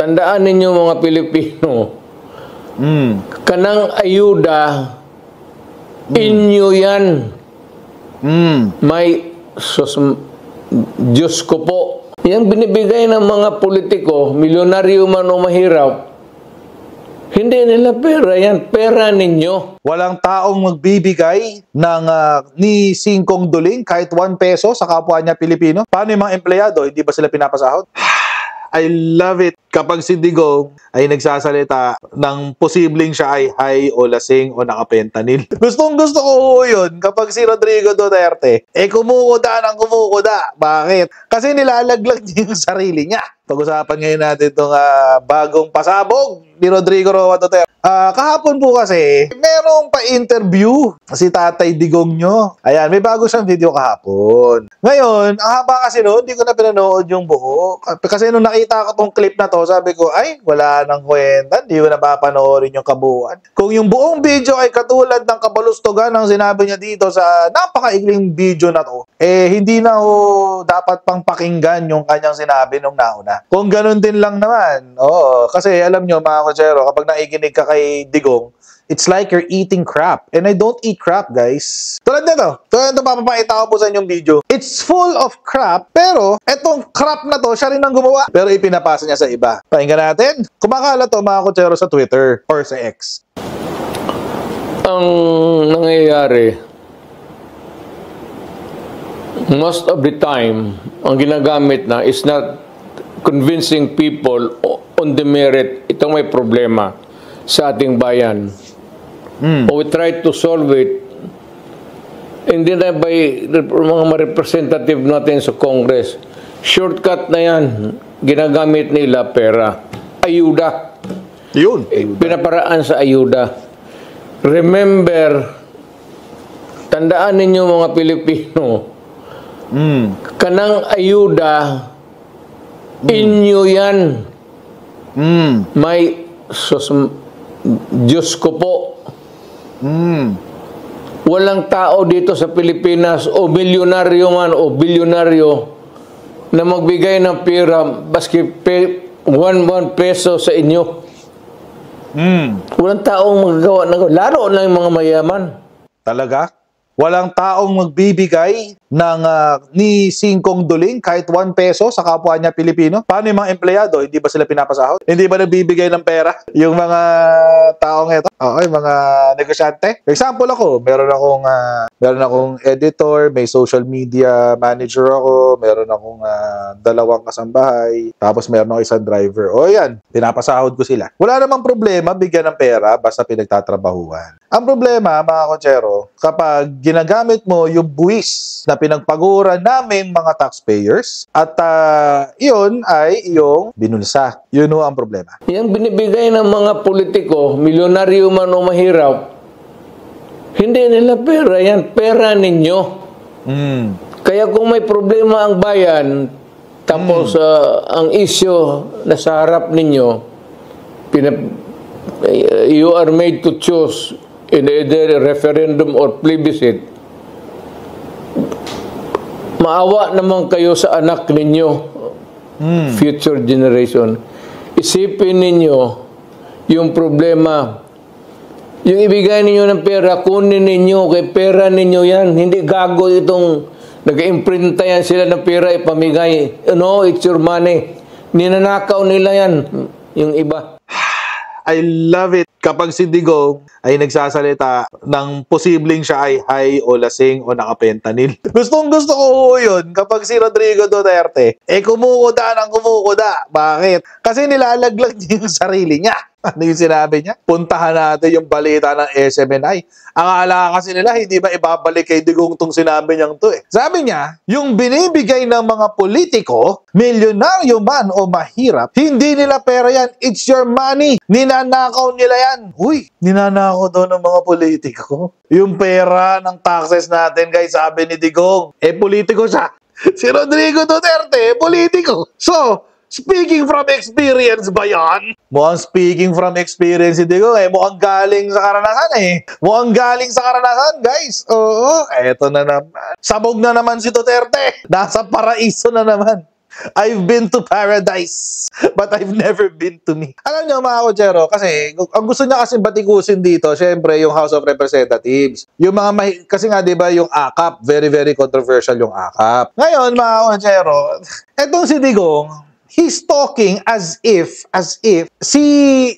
Tandaan ninyo mga Pilipino, kanang ayuda, inyo yan. May, Diyos ko po, yung binibigay ng mga politiko, milyonaryo man o mahirap, hindi nila pera yan, pera ninyo. Walang taong magbibigay ng ni singkong duling kahit 1 peso sa kapwa niya Pilipino. Paano yung mga empleyado? Hindi ba sila pinapasahod? I love it kapag si Digong ay nagsasalita ng posibleng siya ay high o lasing o nakapentanil. Gustong gusto ko yun kapag si Rodrigo Duterte kumukuda ng kumukuda. Bakit? Kasi nilalaglag niya yung sarili niya. Pag-usapan ngayon natin itong bagong pasabog ni Rodrigo Roa Duterte. Kahapon po kasi, merong pa-interview si Tatay Digong nyo. Ayan, may bago siyang video kahapon. Ngayon, ang haba kasi noon, hindi ko na pinanood yung buo. Kasi nung nakita ko tong clip na to, sabi ko, ay, wala nang kwenta, hindi ko na papanoorin yung kabuuan. Kung yung buong video ay katulad ng kabalustogan ang sinabi niya dito sa napakaikling video na to, hindi na dapat pang pakinggan yung kanyang sinabi nung nauna. Kung ganun din lang naman, kasi alam nyo mga kotsero, kapag naikinig ka kay Digong, it's like you're eating crap. And I don't eat crap, guys. Tulad nito. Tulad nito, papapakita ko po sa inyong video. It's full of crap, pero etong crap na to, siya rin ang gumawa. Pero ipinapasa niya sa iba. Pakinggan natin. Kumakala to mga kotsero sa Twitter or sa X. Ang nangyayari, most of the time, ang ginagamit na is not convincing people on the merit. Itong may problema sa ating bayan. We try to solve it. Hindi na by mga representative natin sa Congress. Shortcut na yan. Ginagamit nila pera. Ayuda. Yun. Pinaparaan sa ayuda. Remember, tandaan ninyo mga Pilipino, kanang ayuda, inyo yan. May, Diyos ko po, walang tao dito sa Pilipinas o milyonaryo man o bilyonaryo na magbigay ng pera baski 1 peso sa inyo. Walang taong magagawa ng laro na yung mga mayaman. Talaga? Walang taong magbibigay ng ni singkong duling kahit 1 peso sa kapwa niya Pilipino. Paano yung mga empleyado? Hindi ba sila pinapasahod? Hindi ba nagbibigay ng pera yung mga taong ito? Yung mga negosyante. Example ako, meron akong editor, may social media manager ako, meron akong 2 kasambahay, tapos meron akong 1 driver. Yan, pinapasahod ko sila. Wala namang problema bigyan ng pera basta pinagtatrabahuan. Ang problema, mga kotsero, kapag ginagamit mo yung buwis na pinagpaguran namin mga taxpayers at iyon ay iyong binulsa. Yun ang problema. Yung binibigay ng mga politiko, milyonaryo man o mahirap, hindi nila pera yan. Pera ninyo. Kaya kung may problema ang bayan, tapos ang issue na sa harap ninyo, you are made to choose in either referendum or plebiscite, maawa naman kayo sa anak ninyo, future generation. Isipin ninyo yung problema. Yung ibigay ninyo ng pera, kunin ninyo, kay pera ninyo yan. Hindi gago itong nag-imprinta yan sila ng pera, ipamigay. No, it's your money. Ninanakaw nila yan, yung iba. I love it kapag si Digong ay nagsasalita ng posibleng siya ay high o lasing o nakapentanil. Gustong gusto ko yun kapag si Rodrigo Duterte kumukuda ng kumukuda. Bakit? Kasi nilalaglag niya yung sarili niya. Ano yung sinabi niya? Puntahan natin yung balita ng SMNI. Ang akala kasi nila, hindi ba ibabalik kay Digong tong sinabi niyang to Sabi niya, yung binibigay ng mga politiko, milyonaryo man o mahirap, hindi nila pera yan. It's your money. Ninanakaw nila yan. Uy, ninanakaw daw ng mga politiko. Yung pera ng taxes natin, guys, sabi ni Digong. Politiko siya. Si Rodrigo Duterte, politiko. So, speaking from experience ba yan? Mukhang speaking from experience si Digong mukhang galing sa karanasan Mukhang galing sa karanasan, guys. Oo, eto na naman. Sabog na naman si Duterte. Nasa paraiso na naman. I've been to paradise, but I've never been to me. Alam nyo mga kotsero, kasi ang gusto niya kasi batikusin dito, syempre yung House of Representatives. Yung mga kasi nga 'di ba yung AKAP, very very controversial yung AKAP. Ngayon mga kotsero, etong si Digong, he's talking as if si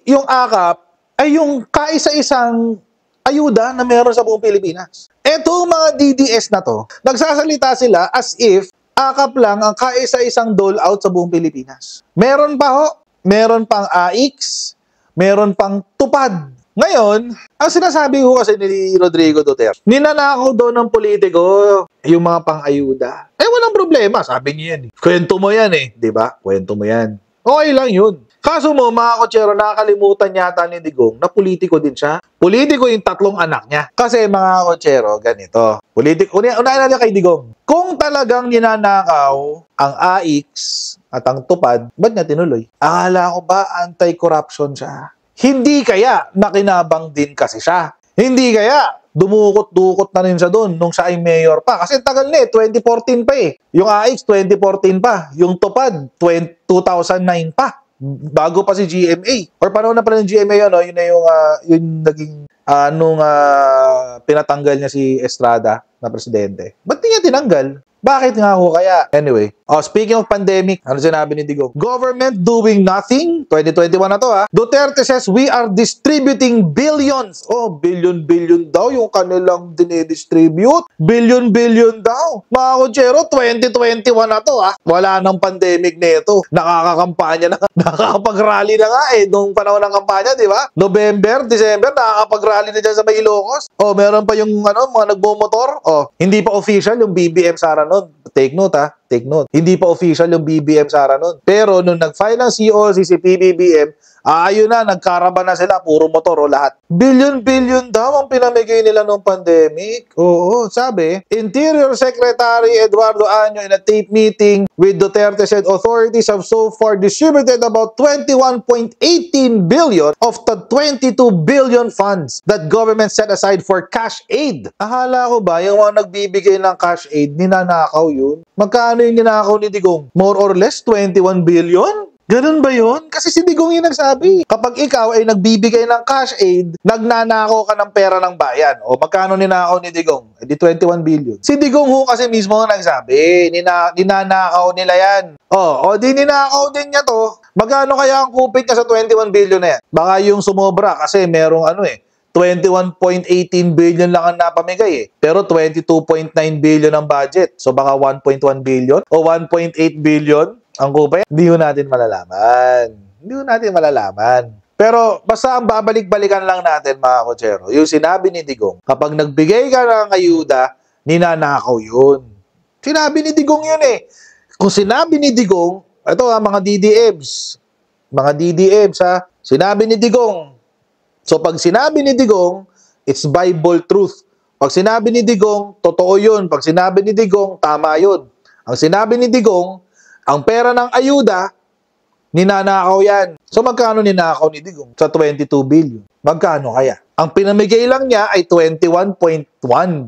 yung AKAP ay yung kaisa-isang ayuda na meron sa buong Pilipinas. Etong mga DDS na to, nagsasalita sila as if AKAP lang ang kaisa-isang dole out sa buong Pilipinas. Meron pa ho, meron pang AIX, meron pang tupad. Ngayon, ang sinasabi ko kasi ni Rodrigo Duterte, ninanakaw daw ng politiko yung mga pang-ayuda. Eh, walang problema, sabi niya yan. Kwento mo yan eh, di ba? Kwento mo yan. Okay lang yun. Kaso mo, mga kotsero, nakakalimutan yata ni Digong na politiko din siya. Politiko yung tatlong anak niya. Kasi mga kotsero, ganito. Politiko, unahin natin kay Digong. Kung talagang ninanakaw ang AIX at ang tupad, ba't niya tinuloy? Akala ko ba anti-corruption siya? Hindi kaya nakinabang din kasi siya. Hindi kaya dumukot-dukot na rin siya doon nung siya ay mayor pa. Kasi tagal na eh, 2014 pa eh. Yung AIX, 2014 pa. Yung tupad, 2009 pa. Bago pa si GMA. Or panahon na pala ng GMA yun, no? Yun na yung naging pinatanggal niya si Estrada na presidente. Ba't di niya tinanggal? Bakit nga ako kaya? Anyway, speaking of pandemic, ano sinabi ni Digong? Government doing nothing? 2021 na to ha. Duterte says we are distributing billions. Oh, billion daw yung kanilang dinidistribute. Billion daw. Mga kotsero, 2021 na to ha. Wala nang pandemic nito. Nakakakampanya na. Nakakapag-rally na nga eh. Nung panahon ng kampanya, di ba? November, December, nakakapag-rally na dyan sa may Ilocos. Oh, meron pa yung mga nagbomotor. Oh, hindi pa official yung BBM Sara nun. Take note ha, take note. Hindi pa official yung BBM Sara nun. Pero nung nag-file ng COC si PBBM, ayun na, nagkaraba na sila, puro motor o lahat. Billion daw ang pinamigay nila nung pandemic. Oo, sabi, Interior Secretary Eduardo Año in a tape meeting with Duterte said authorities have so far distributed about 21.18 billion of the 22 billion funds that government set aside for cash aid. Akala ko ba, yung mga nagbibigay ng cash aid, ninanakaw yun? Magkano yung ninakaw ni Digong? More or less, 21 billion? Ganun ba yun? Kasi si Digong yung nagsabi. Kapag ikaw ay nagbibigay ng cash aid, nagnanakaw ka ng pera ng bayan. O magkano ninakaw ni Digong? Eh di 21 billion. Si Digong ho kasi mismo nagsabi, ninanakaw nila yan. O di ninakaw din niya to. Magkano kaya ang kupit niya sa 21 billion na yan? Baka yung sumobra kasi merong 21.18 billion lang ang napamigay eh. Pero 22.9 billion ang budget. So baka 1.1 billion o 1.8 billion ang kupit. Hindi ho natin malalaman. Pero basta ang babalik-balikan lang natin mga kotsero, yung sinabi ni Digong, kapag nagbigay ka ng ayuda, ninanakaw yun. Sinabi ni Digong yun eh. Kung sinabi ni Digong, ito mga DDMs ha, sinabi ni Digong. So pag sinabi ni Digong, it's Bible truth. Pag sinabi ni Digong, totoo yun. Pag sinabi ni Digong, tama yun. Ang sinabi ni Digong, ang pera ng ayuda, ninanakaw yan. So magkano ninakaw ni Digong? Sa 22 billion. Magkano kaya? Ang pinamigay lang niya ay 21.1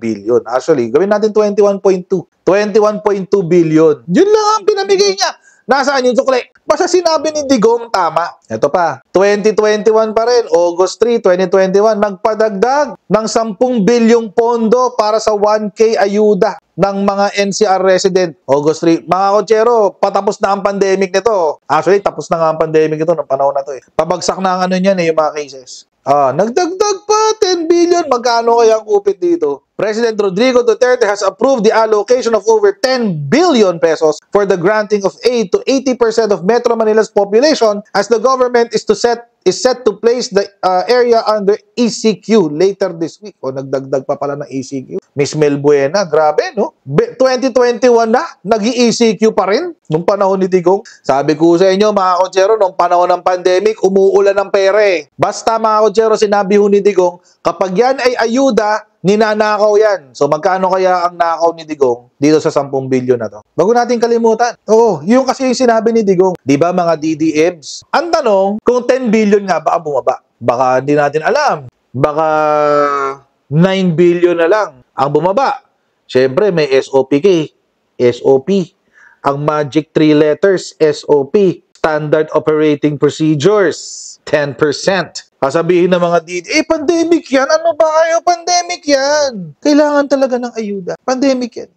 billion. Actually, gawin natin 21.2. 21.2 billion. Yun lang ang pinamigay niya. Nasaan yung sukli? Basta sinabi ni Digong, tama. Ito pa, 2021 pa rin, August 3, 2021, nagpadagdag ng 10 bilyong pondo para sa 1K ayuda ng mga NCR resident. August 3. Mga kotsero, patapos na ang pandemic nito. Actually, tapos na nga ang pandemic ito ng panahon na to eh. Pabagsak na ang niyan yung mga cases. Nagdagdag pa, 10 billion. Magkano kaya ang kupit dito? President Rodrigo Duterte has approved the allocation of over 10 billion pesos for the granting of aid to 80% of Metro Manila's population as the government is set to place the area under ECQ later this week. O nagdagdag pa pala ng ECQ. Miss Mel Buena, grabe no? 2021 na, nag-ECQ pa rin nung panahon ni Digong. Sabi ko sa inyo mga kotsero, nung panahon ng pandemic, umuulan ng pera eh. Basta mga kotsero, sinabi ho ni Digong, kapag yan ay ayuda, ninanakaw yan. So magkano kaya ang nakaw ni Digong dito sa 10 billion na to? Bago natin kalimutan. Oo, yung kasi yung sinabi ni Digong. Di ba mga DDMs? Ang tanong, kung 10 billion nga, baka bumaba. Baka hindi natin alam. Baka 9 billion na lang ang bumaba. Siyempre, may SOP. Ang magic 3 letters, SOP, Standard Operating Procedures, 10%. Sasabihin ng mga DJ, pandemic yan. Ano ba kayo? Pandemic yan. Kailangan talaga ng ayuda. Pandemic yan.